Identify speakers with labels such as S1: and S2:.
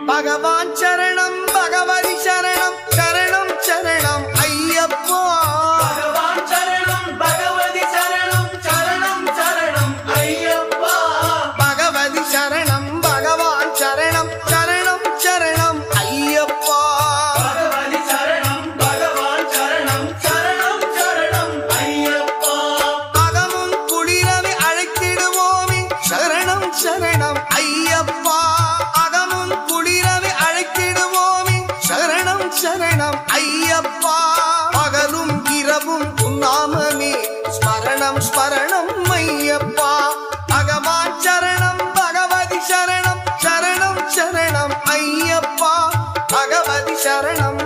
S1: பகவான் சரணம் பகவதி சரணம் சரணம் சரணம் ஐயப்பா
S2: பகவான் சரணம் பகவதி சரணம் சரணம் சரணம் ஐயப்பா
S1: பகவதி சரணம் பகவான் சரணம் சரணம் சரணம் ஐயப்பா
S2: பகவதி சரணம் பகவான் சரணம் சரணம் சரணம் ஐயப்பா
S1: அகமும் குளிரவை அழைத்திடுவோமே சரணம் சரணம் ஐயப்பா அகமும் குளிரவை அழைத்திடுவோமே சரணம் சரணம் ஐயப்பா பகலும் இரவும் உன்னாமமே ஸ்மரணம் ஸ்மரணம் ஐயப்பா பகவான் சரணம் பகவதி சரணம் சரணம் சரணம் ஐயப்பா பகவதி சரணம்